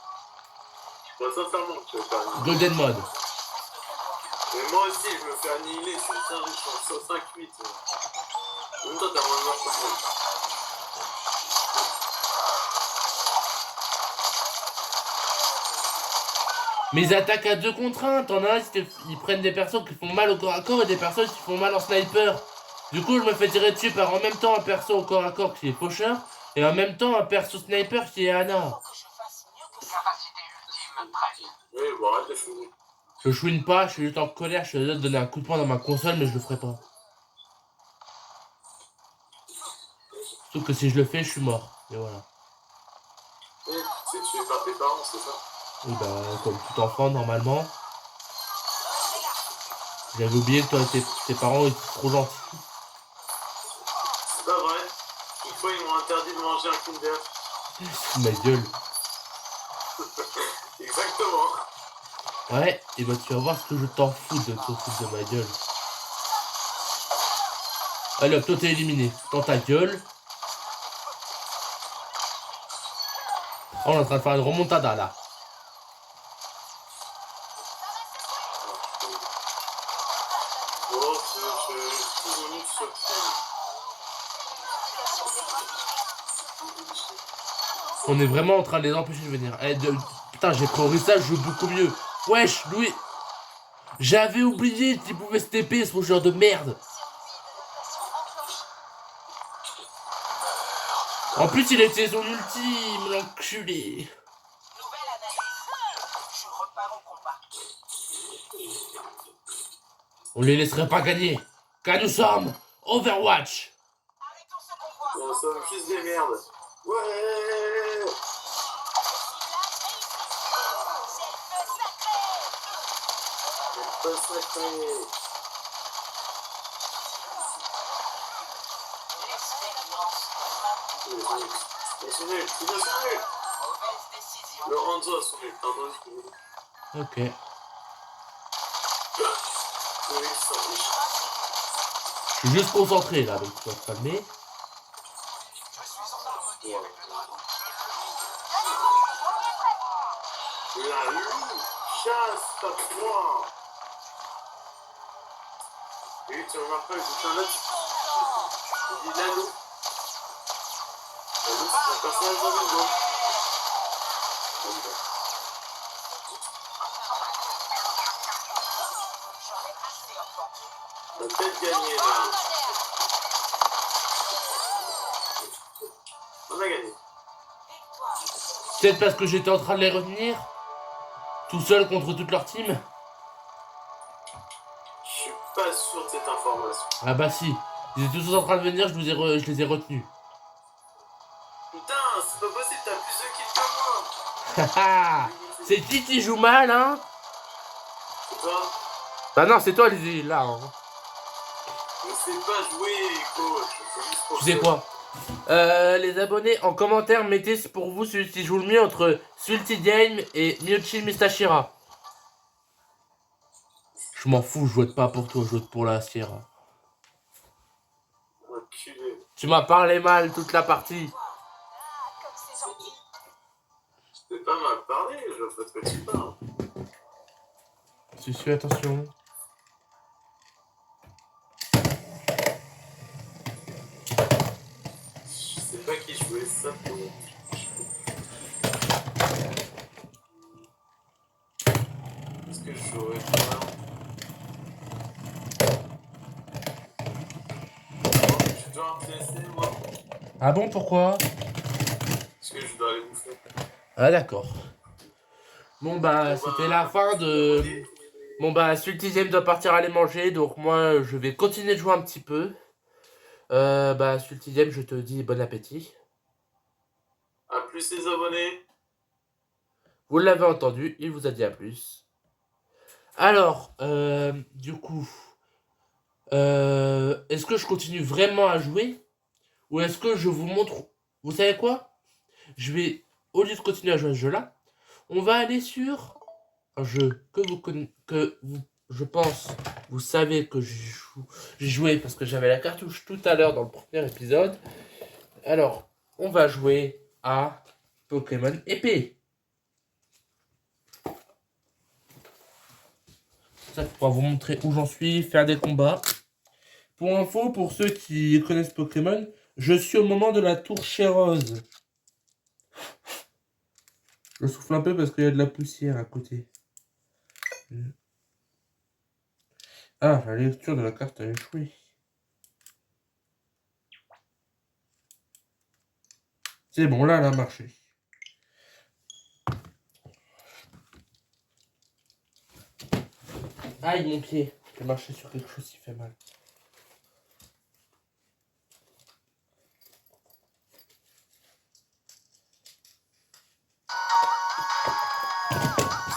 Je crois sincèrement que tu vas faire rêver. Golden mode. Mais moi aussi, je me fais annihiler, c'est ça, je suis sur 5-8. En même temps, t'as moins de mort que moi. Mais ils attaquent à 2 contre 1. T'en as un, ils prennent des personnes qui font mal au corps à corps et des personnes qui font mal en sniper. Du coup, je me fais tirer dessus par en même temps un perso au corps à corps qui est faucheur et en même temps un perso sniper qui est Anna. Oui, bon, arrête de fouiller. Je chouine pas, je suis juste en colère, je suis désolé de donner un coup de poing dans ma console, mais je le ferai pas. Sauf que si je le fais, je suis mort. Et voilà. Oui, c'est tué par tes parents, c'est ça? Oui, bah, comme tout enfant, normalement. J'avais oublié que toi et tes parents étaient trop gentils. C'est pas vrai. Une fois, ils m'ont interdit de manger un Kinder. Ma gueule. Exactement. Ouais, et bah tu vas voir ce que je t'en fous de ton foot de ma gueule. Allez hop, toi t'es éliminé. Dans ta gueule. Oh, on est en train de faire une remontada là. Oh, je suis venu sur On est vraiment en train de les empêcher de venir. Putain, j'ai pris ça, je joue beaucoup mieux. Wesh, Louis. J'avais oublié qu'il pouvait se TP, ce genre de merde. En plus, il a utilisé son ultime, l'enculé. On les laisserait pas gagner. Car nous sommes Overwatch. On sommes juste des merdes. Ouais. Pas sacré. Ils sont nuls. Ils sont nuls. Lorenzo a son nul. Pardon, excusez-moi. Ok. Oui, ils sont riches. Je suis juste concentré là, donc tu vas te calmer. La loup chasse ta proie. Oui, tu remarques pas, j'ai fait un autre. Il dit la loup. La loup, c'est un personnage dans le jeu. On va peut-être gagner là. On a gagné. Peut-être parce que j'étais en train de les retenir. Tout seul contre toute leur team. Je suis pas sûr de cette information. Ah bah si. Ils étaient tous en train de venir, je les ai retenus. Putain, c'est pas possible, t'as plus de kills que moi. Haha. C'est qui joue mal, hein? C'est toi? Bah non, c'est toi les là. Hein. Je sais pas jouer, coach. C'est juste pour Tu sais ça. quoi? Les abonnés, en commentaire, mettez pour vous celui qui joue le mieux entre Sulty Game et Miyuchi Mistashira. Je m'en fous, je vote pas pour toi, je vote pour la Sierra. Enculé. Tu m'as parlé mal toute la partie. Je t'ai pas mal parlé, je vois pas de quoi tu parles. Si, attention. Je sais pas qui jouait ça pour. Est-ce que je jouerais pas? Je dois me laisser, moi. Ah bon, pourquoi? Parce que je dois aller bouffer. Ah d'accord. Bon bah, c'était la fin de... Bon bah, Sulty Game doit partir aller manger, donc moi, je vais continuer de jouer un petit peu. Bah, Sulty Game, je te dis bon appétit. A plus les abonnés. Vous l'avez entendu, il vous a dit à plus. Alors, du coup, est-ce que je continue vraiment à jouer? Ou est-ce que je vous montre... Vous savez quoi? Je vais, au lieu de continuer à jouer à ce jeu-là, on va aller sur un jeu que vous connaissez, je pense, vous savez que j'ai joué parce que j'avais la cartouche tout à l'heure dans le premier épisode. Alors, on va jouer à Pokémon épée. Ça pour vous montrer où j'en suis, faire des combats. Pour info, pour ceux qui connaissent Pokémon, je suis au moment de la tour Chéreuse. Je souffle un peu parce qu'il y a de la poussière à côté. plus. Ah, la lecture de la carte a échoué. C'est bon, là, elle a marché. Aïe, mon pied. J'ai marché sur quelque chose qui fait mal.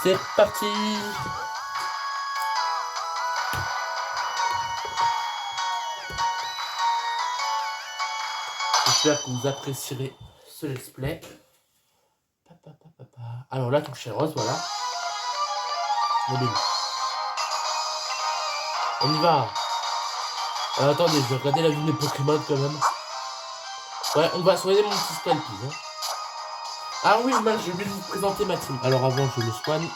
C'est parti. J'espère que vous apprécierez ce let's play. Alors là, touche rose, voilà. Mobile. On y va. Attendez, je vais regarder la vie de mes Pokémon quand même. Ouais, on va soigner mon petit Scalpy. Hein. Ah oui, j'ai oublié de vous présenter ma team. Alors avant, je le soigne.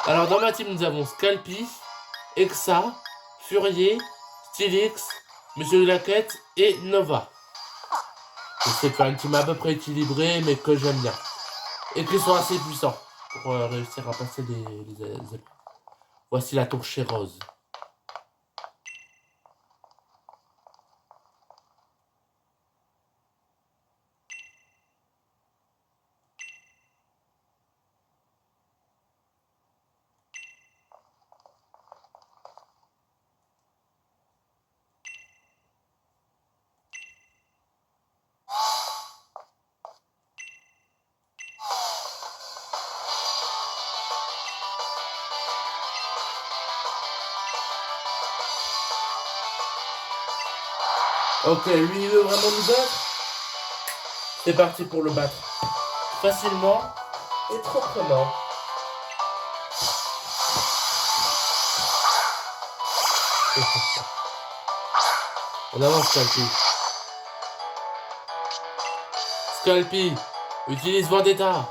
Alors dans ma team, nous avons Scalpy, Exa, Furier, Stylix, Monsieur Glaquette et Nova. J'essaie de faire une team à peu près équilibrée, mais que j'aime bien. Et qui sont assez puissants pour réussir à passer les épreuves. Voici la touche rose. Ok, lui il veut vraiment nous battre. C'est parti pour le battre. Facilement et proprement. On avance Scalpy. Scalpy, utilise Vendetta.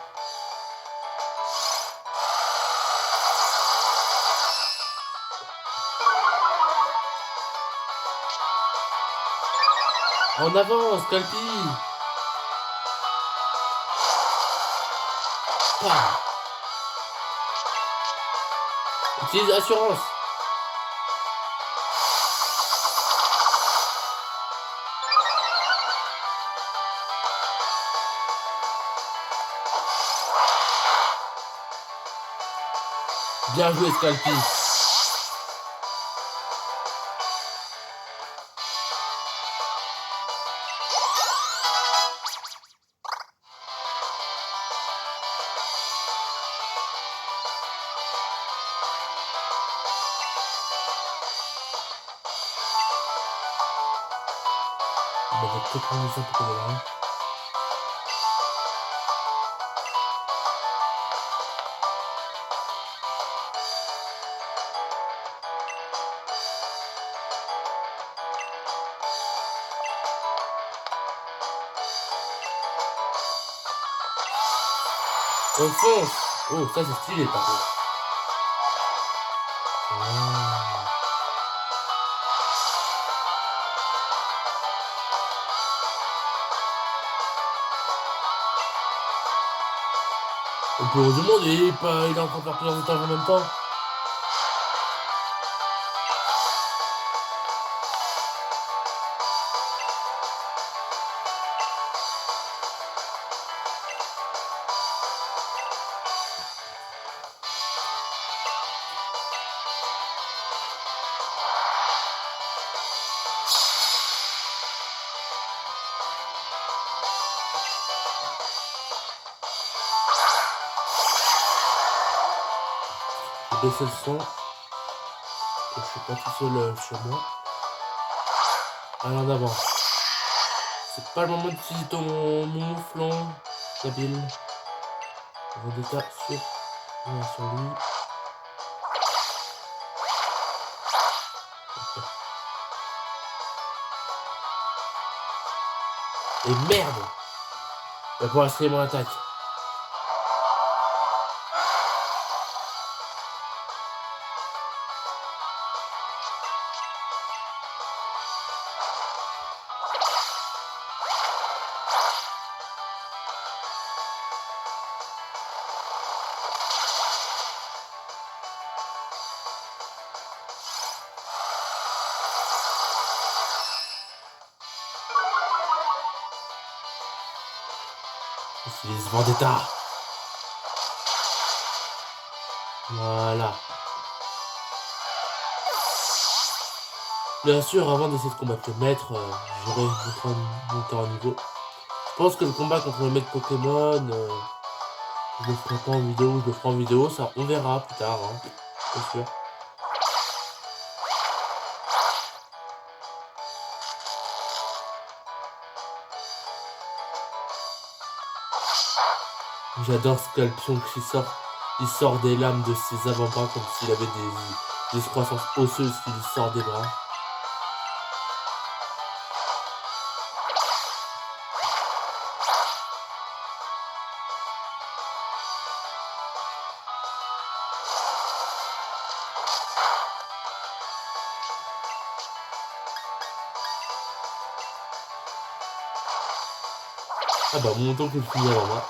En avant, Scalpy. Ah. Utilise Assurance. Bien joué, Scalpy. On va peut-être prendre ça pour là. On fonce. Oh, ça c'est stylé par contre. On peut se demander, il est en train de faire plusieurs étages en même temps. Je vais baisser le son. Je suis pas tout seul chez moi. Allez, en avant. C'est pas le moment d'utiliser ton mouflon. Habile. Vendetta sur lui. Et merde! Il va pouvoir essayer mon attaque. Utilise Vendetta. Voilà. Bien sûr, avant d'essayer de combattre le maître, j'aurais monté en niveau. Je pense que le combat contre le maître Pokémon, je le ferai pas en vidéo, je le ferai en vidéo, ça on verra plus tard, hein, c'est sûr. J'adore Scorpion qui sort, il sort des lames de ses avant-bras comme s'il avait des croissances osseuses qui lui sortent des bras. Ah bah mon temps qu'il finit avant moi.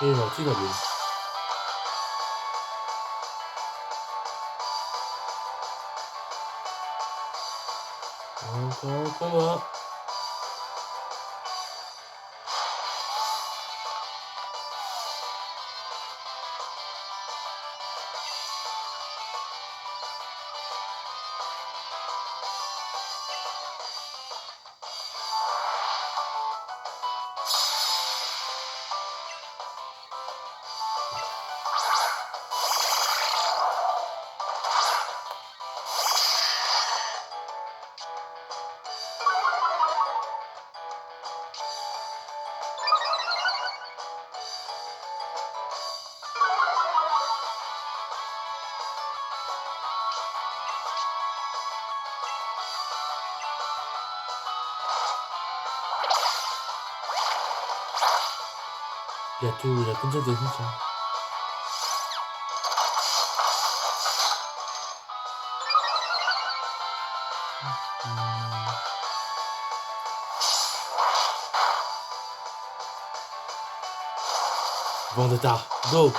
Il est gentil la bulle. Encore un combat. Il a tout, il a combien de techniques hein. Vendetta, go.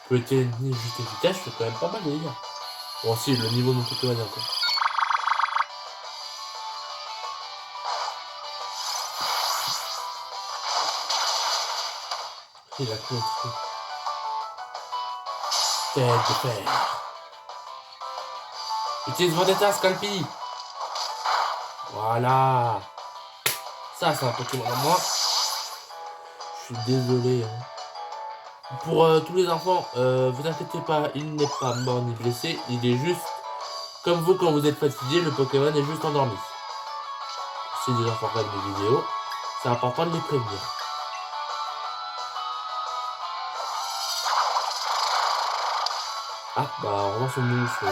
Je peux être juste efficace, je fais quand même pas mal de dégâts. Bon si, le niveau de mon Pokémon est encore. Il a contre. Tête de fer. Utilise Vendetta, Scalpi. Voilà. Ça, c'est un Pokémon à moi. Je suis désolé. Hein. Pour tous les enfants, vous inquiétez pas, il n'est pas mort ni blessé. Il est juste, comme vous quand vous êtes fatigué, le Pokémon est juste endormi. Si les enfants regardent mes vidéos, c'est important de les prévenir. Ah, bah, on revoit son mouche.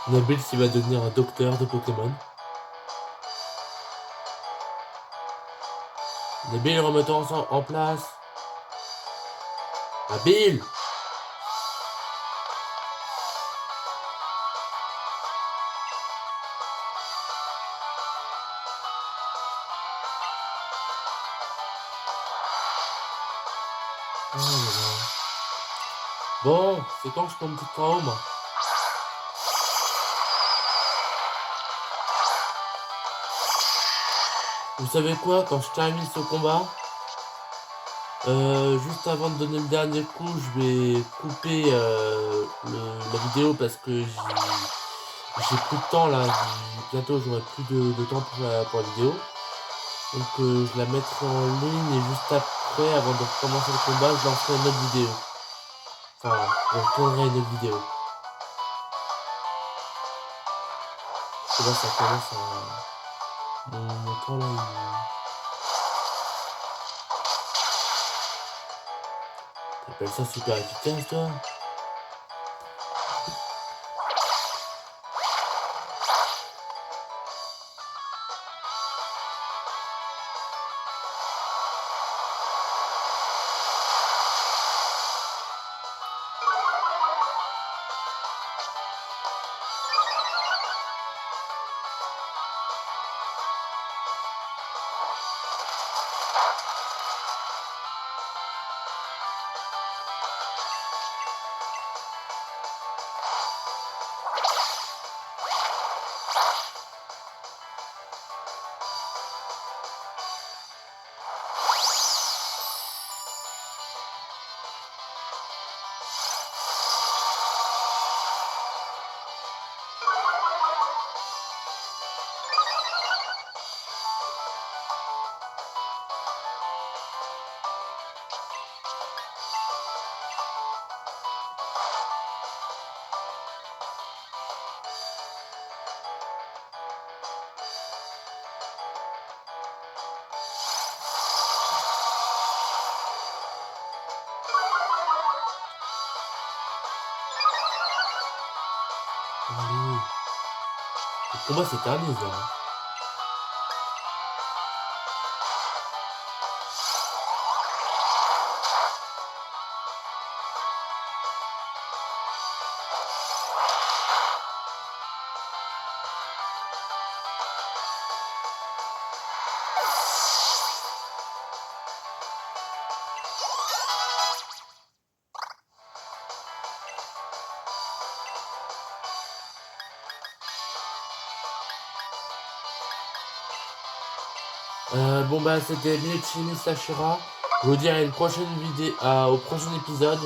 Nabil s'il va devenir un docteur de Pokémon. Nabil, remettons en place. Nabil! Oh là là. Bon, c'est quand que je peux me foutre en haut, moi. Vous savez quoi, quand je termine ce combat, juste avant de donner le dernier coup, je vais couper la vidéo parce que j'ai plus de temps là. Bientôt j'aurai plus de temps pour la vidéo. Donc je la mettrai en ligne et juste après, avant de recommencer le combat, je lancerai une autre vidéo. Enfin, je retournerai une autre vidéo. Parce que là ça commence à... Mon temps là, t'appelles ça super efficace toi? Allez. Le combat s'éternise là. Bon bah c'était Miyuchi Sashira. Je vous dis à une prochaine vidéo, au prochain épisode.